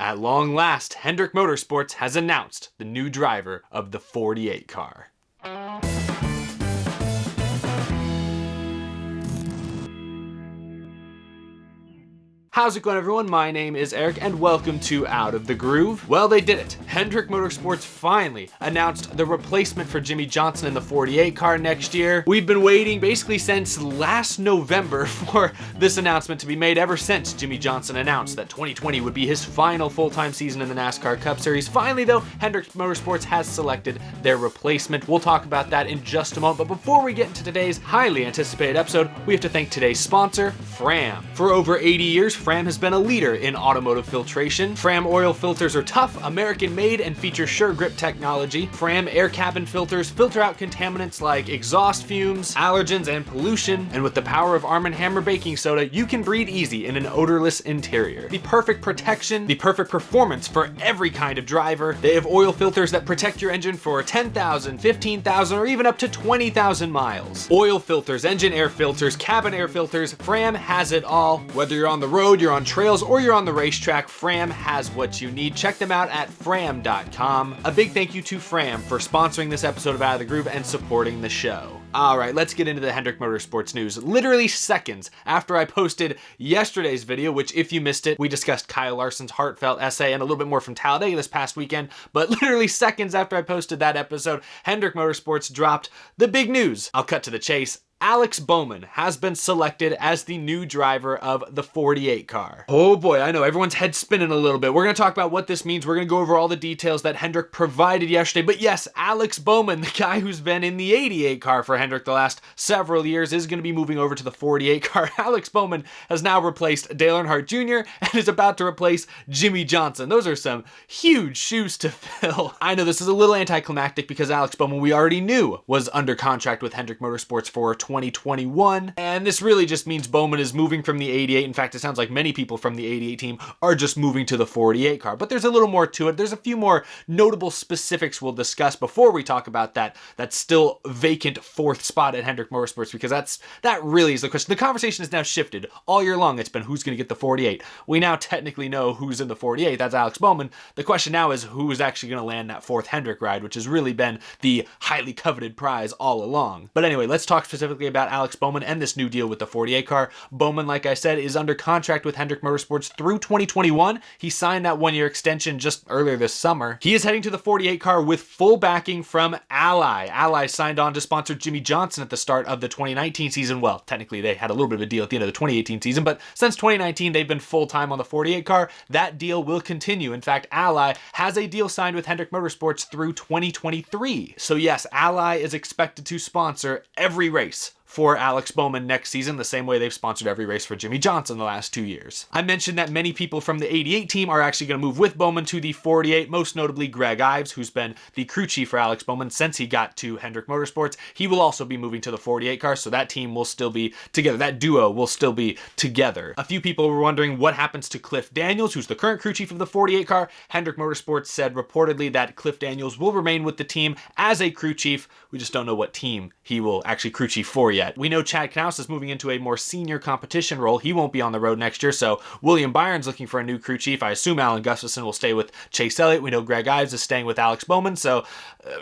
At long last, Hendrick Motorsports has announced the new driver of the 48 car. How's it going, everyone? My name is Eric and welcome to Out of the Groove. Well, they did it. Hendrick Motorsports finally announced the replacement for Jimmie Johnson in the 48 car next year. We've been waiting basically since last November for this announcement to be made, ever since Jimmie Johnson announced that 2020 would be his final full-time season in the NASCAR Cup Series. Finally, though, Hendrick Motorsports has selected their replacement. We'll talk about that in just a moment, but before we get into today's highly anticipated episode, we have to thank today's sponsor, Fram. For over 80 years, Fram has been a leader in automotive filtration. Fram oil filters are tough, American-made, and feature sure grip technology. Fram air cabin filters filter out contaminants like exhaust fumes, allergens, and pollution. And with the power of Arm & Hammer baking soda, you can breathe easy in an odorless interior. The perfect protection, the perfect performance for every kind of driver. They have oil filters that protect your engine for 10,000, 15,000, or even up to 20,000 miles. Oil filters, engine air filters, cabin air filters, Fram has it all. Whether you're on the road, you're on trails, or you're on the racetrack, Fram has what you need. Check them out at fram.com. A big thank you to Fram for sponsoring this episode of Out of the Groove and supporting the show. Alright, let's get into the Hendrick Motorsports news. Literally seconds after I posted yesterday's video, which if you missed it, we discussed Kyle Larson's heartfelt essay and a little bit more from Talladega this past weekend, but literally seconds after I posted that episode, Hendrick Motorsports dropped the big news. I'll cut to the chase. Alex Bowman has been selected as the new driver of the 48 car. Oh boy, I know everyone's head spinning a little bit. We're going to talk about what this means. We're going to go over all the details that Hendrick provided yesterday. But yes, Alex Bowman, the guy who's been in the 88 car for Hendrick the last several years, is going to be moving over to the 48 car. Alex Bowman has now replaced Dale Earnhardt Jr. and is about to replace Jimmie Johnson. Those are some huge shoes to fill. I know this is a little anticlimactic because Alex Bowman, we already knew, was under contract with Hendrick Motorsports for 2021, and this really just means Bowman is moving from the 88. In fact, it sounds like many people from the 88 team are just moving to the 48 car, but there's a little more to it. There's a few more notable specifics we'll discuss before we talk about that still vacant fourth spot at Hendrick Motorsports, because that really is the question. The conversation has now shifted. All year long, it's been who's going to get the 48. We now technically know who's in the 48. That's Alex Bowman. The question now is who's actually going to land that fourth Hendrick ride, which has really been the highly coveted prize all along. But anyway, let's talk specifically about Alex Bowman and this new deal with the 48 car. Bowman, like I said, is under contract with Hendrick Motorsports through 2021. He signed that one-year extension just earlier this summer. He is heading to the 48 car with full backing from Ally. Ally signed on to sponsor Jimmie Johnson at the start of the 2019 season. Well, technically they had a little bit of a deal at the end of the 2018 season, but since 2019 they've been full-time on the 48 car. That deal will continue. In fact, Ally has a deal signed with Hendrick Motorsports through 2023. So yes, Ally is expected to sponsor every race for Alex Bowman next season, the same way they've sponsored every race for Jimmie Johnson the last 2 years. I mentioned that many people from the 88 team are actually going to move with Bowman to the 48, most notably Greg Ives, who's been the crew chief for Alex Bowman since he got to Hendrick Motorsports. He will also be moving to the 48 car, so that team will still be together. That duo will still be together. A few people were wondering what happens to Cliff Daniels, who's the current crew chief of the 48 car. Hendrick Motorsports said reportedly that Cliff Daniels will remain with the team as a crew chief. We just don't know what team he will actually crew chief for yet. We know Chad Knaus is moving into a more senior competition role. He won't be on the road next year, so William Byron's looking for a new crew chief. I assume Alan Gustafson will stay with Chase Elliott. We know Greg Ives is staying with Alex Bowman, so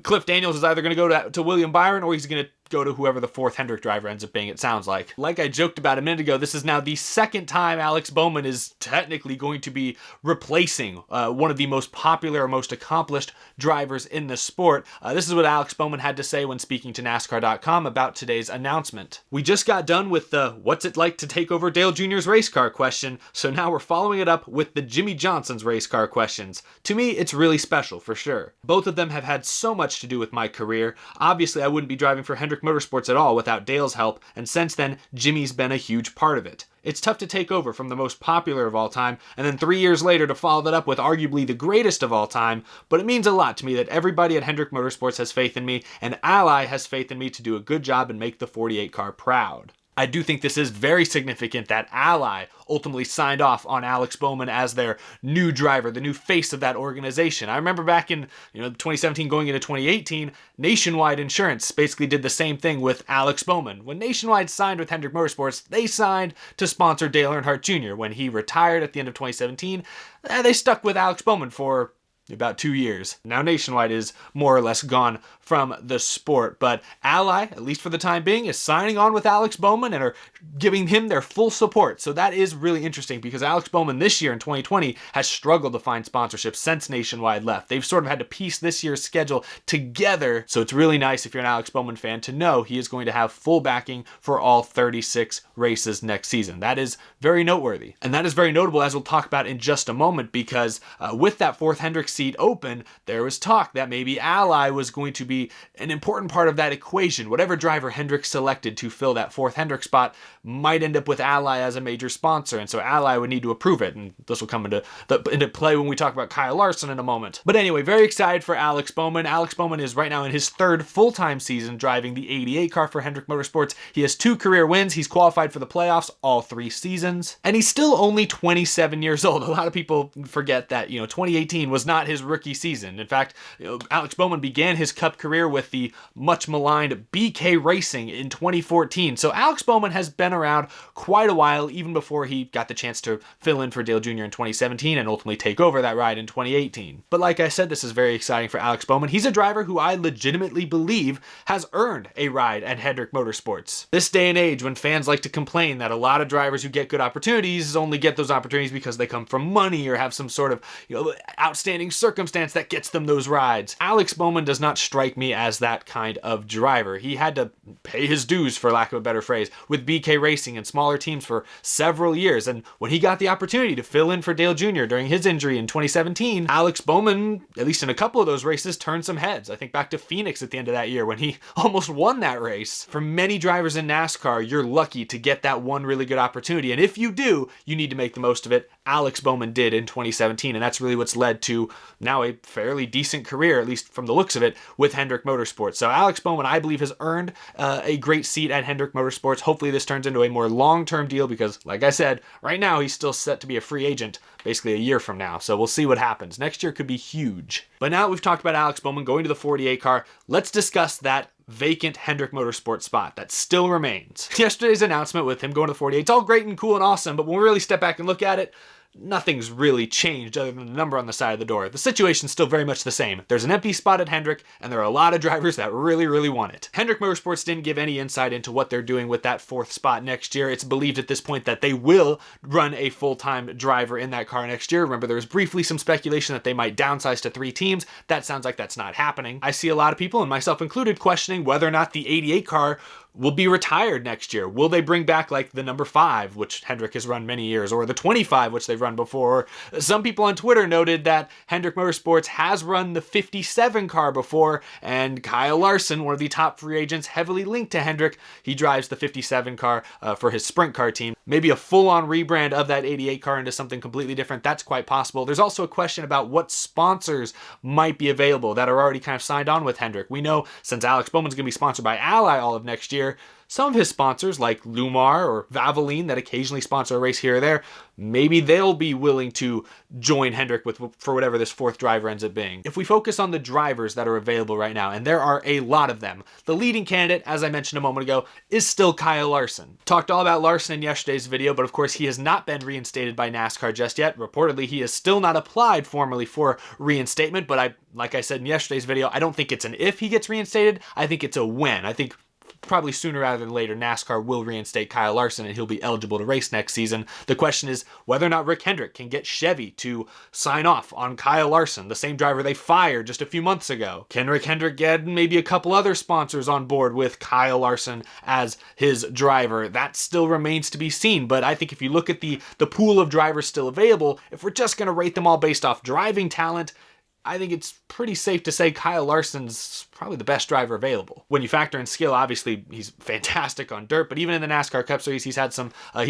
Cliff Daniels is either going to go to William Byron or he's going to go to whoever the fourth Hendrick driver ends up being, it sounds like. Like I joked about a minute ago, this is now the second time Alex Bowman is technically going to be replacing one of the most popular or most accomplished drivers in the sport. This is what Alex Bowman had to say when speaking to NASCAR.com about today's announcement. We just got done with the what's it like to take over Dale Jr.'s race car question, so now we're following it up with the Jimmie Johnson's race car questions. To me, it's really special for sure. Both of them have had so much to do with my career. Obviously, I wouldn't be driving for Hendrick Motorsports at all without Dale's help, and since then, Jimmie's been a huge part of it. It's tough to take over from the most popular of all time, and then 3 years later to follow that up with arguably the greatest of all time, but it means a lot to me that everybody at Hendrick Motorsports has faith in me, and Ally has faith in me to do a good job and make the 48 car proud. I do think this is very significant that Ally ultimately signed off on Alex Bowman as their new driver, the new face of that organization. I remember back in 2017 going into 2018, Nationwide Insurance basically did the same thing with Alex Bowman. When Nationwide signed with Hendrick Motorsports, they signed to sponsor Dale Earnhardt Jr. When he retired at the end of 2017, they stuck with Alex Bowman for about 2 years. Now Nationwide is more or less gone from the sport, but Ally, at least for the time being, is signing on with Alex Bowman and are giving him their full support. So that is really interesting because Alex Bowman this year in 2020 has struggled to find sponsorship since Nationwide left. They've sort of had to piece this year's schedule together. So it's really nice if you're an Alex Bowman fan to know he is going to have full backing for all 36 races next season. That is very noteworthy. And that is very notable, as we'll talk about in just a moment, because with that fourth Hendrick seat open, there was talk that maybe Ally was going to be an important part of that equation. Whatever driver Hendrick selected to fill that fourth Hendrick spot might end up with Ally as a major sponsor, and so Ally would need to approve it, and this will come into play when we talk about Kyle Larson in a moment. But anyway, very excited for Alex Bowman. Alex Bowman is right now in his third full-time season driving the 88 car for Hendrick Motorsports. He has 2 career wins. He's qualified for the playoffs all 3 seasons, and he's still only 27 years old. A lot of people forget that 2018 was not his rookie season. In fact, Alex Bowman began his Cup career with the much maligned BK Racing in 2014. So Alex Bowman has been around quite a while, even before he got the chance to fill in for Dale Jr. in 2017 and ultimately take over that ride in 2018. But like I said, this is very exciting for Alex Bowman. He's a driver who I legitimately believe has earned a ride at Hendrick Motorsports. This day and age, when fans like to complain that a lot of drivers who get good opportunities only get those opportunities because they come from money or have some sort of outstanding circumstance that gets them those rides, Alex Bowman does not strike me as that kind of driver. He had to pay his dues, for lack of a better phrase, with BK Racing and smaller teams for several years, and when he got the opportunity to fill in for Dale Jr. during his injury in 2017, Alex Bowman, at least in a couple of those races, turned some heads. I think back to Phoenix at the end of that year when he almost won that race. For many drivers in NASCAR, you're lucky to get that one really good opportunity, and if you do, you need to make the most of it. Alex Bowman did in 2017, and that's really what's led to now a fairly decent career, at least from the looks of it, with Hendrick Motorsports. So Alex Bowman, I believe, has earned a great seat at Hendrick Motorsports. Hopefully this turns into a more long-term deal because, like I said, right now he's still set to be a free agent basically a year from now. So we'll see what happens. Next year could be huge. But now that we've talked about Alex Bowman going to the 48 car, let's discuss that vacant Hendrick Motorsports spot that still remains. Yesterday's announcement with him going to the 48, it's all great and cool and awesome, but when we really step back and look at it, nothing's really changed other than the number on the side of the door. The situation's still very much the same. There's an empty spot at Hendrick, and there are a lot of drivers that really, really want it. Hendrick Motorsports didn't give any insight into what they're doing with that 4th spot next year. It's believed at this point that they will run a full-time driver in that car next year. Remember, there was briefly some speculation that they might downsize to 3 teams. That sounds like that's not happening. I see a lot of people, and myself included, questioning whether or not the 88 car will be retired next year. Will they bring back like the number 5, which Hendrick has run many years, or the 25, which they've run before? Some people on Twitter noted that Hendrick Motorsports has run the 57 car before, and Kyle Larson, one of the top free agents heavily linked to Hendrick, he drives the 57 car for his sprint car team. Maybe a full-on rebrand of that 88 car into something completely different. That's quite possible. There's also a question about what sponsors might be available that are already kind of signed on with Hendrick. We know since Alex Bowman's going to be sponsored by Ally all of next year, some of his sponsors, like Lumar or Valvoline, that occasionally sponsor a race here or there, maybe they'll be willing to join Hendrick for whatever this 4th driver ends up being. If we focus on the drivers that are available right now, and there are a lot of them, the leading candidate, as I mentioned a moment ago, is still Kyle Larson. Talked all about Larson in yesterday's video, but of course he has not been reinstated by NASCAR just yet. Reportedly, he has still not applied formally for reinstatement, but like I said in yesterday's video, I don't think it's an if he gets reinstated, I think it's a when. I think probably sooner rather than later, NASCAR will reinstate Kyle Larson and he'll be eligible to race next season. The question is whether or not Rick Hendrick can get Chevy to sign off on Kyle Larson, the same driver they fired just a few months ago. Can Rick Hendrick get maybe a couple other sponsors on board with Kyle Larson as his driver? That still remains to be seen, but I think if you look at the pool of drivers still available, if we're just going to rate them all based off driving talent, I think it's pretty safe to say Kyle Larson's probably the best driver available. When you factor in skill, obviously he's fantastic on dirt, but even in the NASCAR Cup Series, he's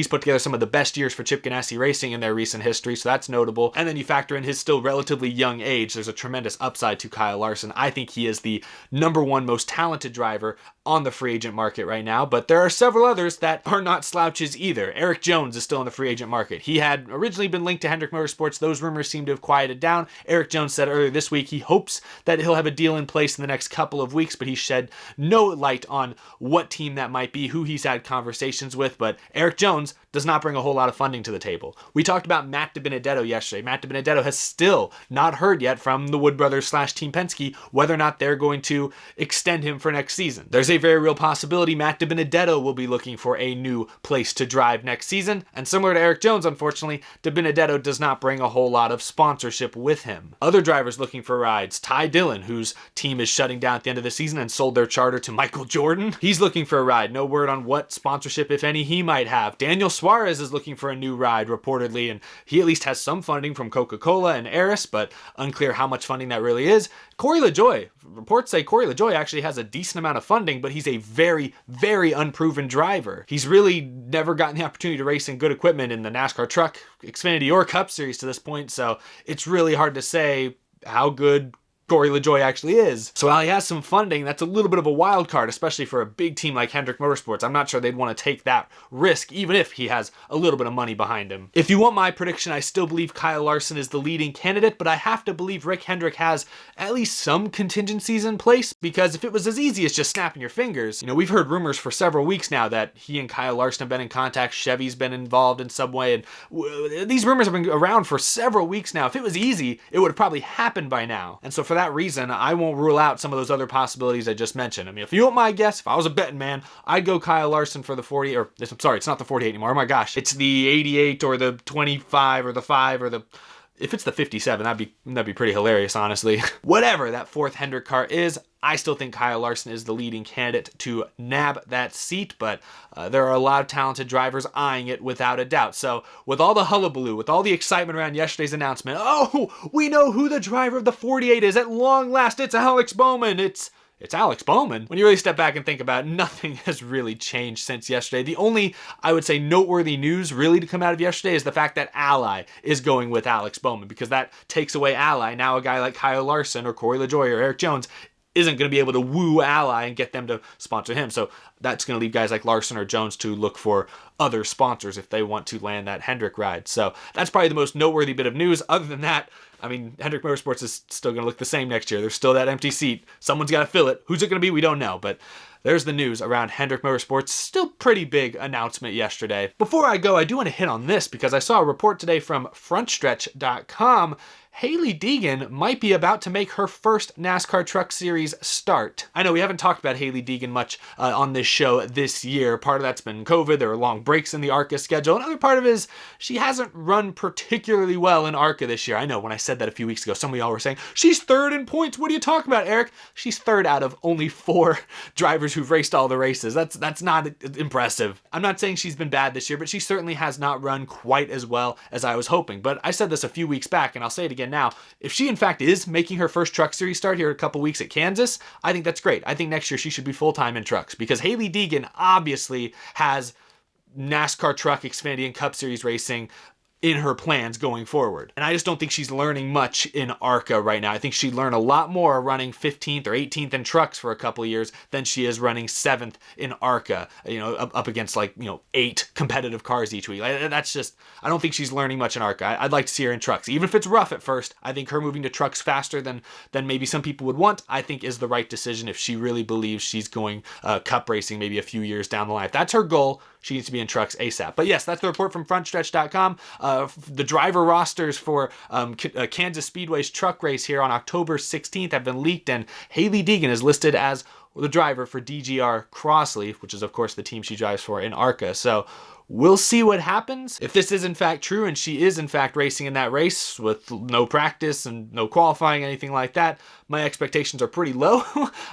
put together some of the best years for Chip Ganassi Racing in their recent history, so that's notable. And then you factor in his still relatively young age, there's a tremendous upside to Kyle Larson. I think he is the #1 most talented driver on the free agent market right now, but there are several others that are not slouches either. Erik Jones is still in the free agent market. He had originally been linked to Hendrick Motorsports. Those rumors seem to have quieted down. Erik Jones said earlier this week he hopes that he'll have a deal in place in the next couple of weeks, but he shed no light on what team that might be, who he's had conversations with. But Erik Jones does not bring a whole lot of funding to the table. We talked about Matt DiBenedetto yesterday. Matt DiBenedetto has still not heard yet from the Wood Brothers / Team Penske whether or not they're going to extend him for next season. There's a very real possibility Matt DiBenedetto will be looking for a new place to drive next season, and similar to Erik Jones, unfortunately, DiBenedetto does not bring a whole lot of sponsorship with him. Other drivers looking for rides, Ty Dillon, whose team is shutting down at the end of the season and sold their charter to Michael Jordan. He's looking for a ride. No word on what sponsorship, if any, he might have. Daniel Suarez is looking for a new ride, reportedly, and he at least has some funding from Coca-Cola and Eris, but unclear how much funding that really is. Corey LaJoie. Reports say Corey LaJoie actually has a decent amount of funding, but he's a very, very unproven driver. He's really never gotten the opportunity to race in good equipment in the NASCAR Truck, Xfinity, or Cup Series to this point, so it's really hard to say how good Corey LaJoie actually is. So while he has some funding, that's a little bit of a wild card, especially for a big team like Hendrick Motorsports. I'm not sure they'd want to take that risk, even if he has a little bit of money behind him. If you want my prediction, I still believe Kyle Larson is the leading candidate, but I have to believe Rick Hendrick has at least some contingencies in place, because if it was as easy as just snapping your fingers, we've heard rumors for several weeks now that he and Kyle Larson have been in contact, Chevy's been involved in some way, and these rumors have been around for several weeks now. If it was easy, it would have probably happened by now. And so for that reason, I won't rule out some of those other possibilities I just mentioned. If you want my guess, if I was a betting man, I'd go Kyle Larson for the 40, or I'm sorry, it's not the 48 anymore. Oh my gosh, it's the 88 or the 25 or the 5 or the... If it's the 57, that'd be pretty hilarious, honestly. Whatever that fourth Hendrick car is, I still think Kyle Larson is the leading candidate to nab that seat, but there are a lot of talented drivers eyeing it without a doubt. So with all the hullabaloo, with all the excitement around yesterday's announcement, oh, we know who the driver of the 48 is. At long last, it's Alex Bowman. It's Alex Bowman. When you really step back and think about it, nothing has really changed since yesterday. The only, I would say, noteworthy news really to come out of yesterday is the fact that Ally is going with Alex Bowman, because that takes away Ally. Now a guy like Kyle Larson or Corey LaJoie or Erik Jones isn't going to be able to woo Ally and get them to sponsor him. So that's going to leave guys like Larson or Jones to look for other sponsors if they want to land that Hendrick ride. So that's probably the most noteworthy bit of news. Other than that, Hendrick Motorsports is still going to look the same next year. There's still that empty seat. Someone's got to fill it. Who's it going to be? We don't know. But there's the news around Hendrick Motorsports. Still pretty big announcement yesterday. Before I go, I do want to hit on this because I saw a report today from frontstretch.com. Hailie Deegan might be about to make her first NASCAR Truck Series start. I know we haven't talked about Hailie Deegan much on this show this year. Part of that's been COVID. There were long breaks in the ARCA schedule. Another part of it is she hasn't run particularly well in ARCA this year. I know when I said that a few weeks ago, some of y'all were saying, she's third in points. What are you talking about, Eric? She's third out of only 4 drivers who've raced all the races. That's not impressive. I'm not saying she's been bad this year, but she certainly has not run quite as well as I was hoping. But I said this a few weeks back, and I'll say it again now. If she in fact is making her first Truck Series start here in a couple weeks at Kansas, I think that's great. I think next year she should be full-time in trucks, because Hailie Deegan obviously has NASCAR Truck, Xfinity, and Cup Series racing in her plans going forward. And I just don't think she's learning much in ARCA right now. I think she'd learn a lot more running 15th or 18th in trucks for a couple of years than she is running 7th in ARCA, up against 8 competitive cars each week. That's just, I don't think she's learning much in ARCA. I'd like to see her in trucks. Even if it's rough at first, I think her moving to trucks faster than maybe some people would want, I think is the right decision if she really believes she's going cup racing maybe a few years down the line. If that's her goal, she needs to be in trucks ASAP. But yes, that's the report from frontstretch.com. The driver rosters for Kansas Speedway's truck race here on October 16th have been leaked, and Hailie Deegan is listed as the driver for DGR Crossleaf, which is of course the team she drives for in ARCA. So we'll see what happens. If this is in fact true and she is in fact racing in that race with no practice and no qualifying, anything like that, my expectations are pretty low.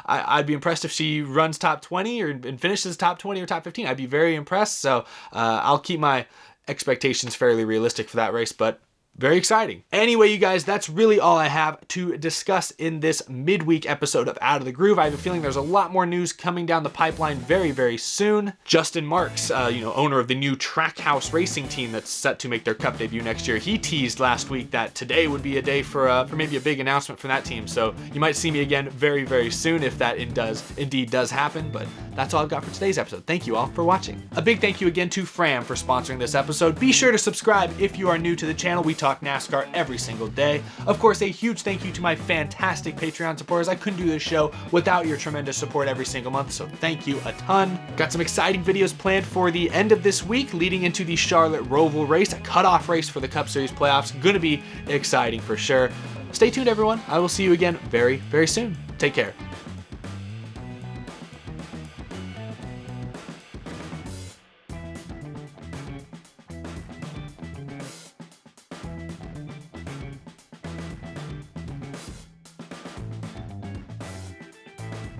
I'd be impressed if she runs top 20 and finishes top 20 or top 15. I'd be very impressed. So I'll keep my expectations fairly realistic for that race, but very exciting. Anyway, you guys, that's really all I have to discuss in this midweek episode of Out of the Groove. I have a feeling there's a lot more news coming down the pipeline very, very soon. Justin Marks, owner of the new Trackhouse racing team that's set to make their Cup debut next year, he teased last week that today would be a day for maybe a big announcement from that team. So you might see me again very, very soon if that indeed does happen. But that's all I've got for today's episode. Thank you all for watching. A big thank you again to Fram for sponsoring this episode. Be sure to subscribe if you are new to the channel. We talk NASCAR every single day. Of course, a huge thank you to my fantastic Patreon supporters. I couldn't do this show without your tremendous support every single month, so thank you a ton. Got some exciting videos planned for the end of this week leading into the Charlotte Roval race, a cutoff race for the Cup Series playoffs. Gonna be exciting for sure. Stay tuned, everyone. I will see you again very, very soon. Take care.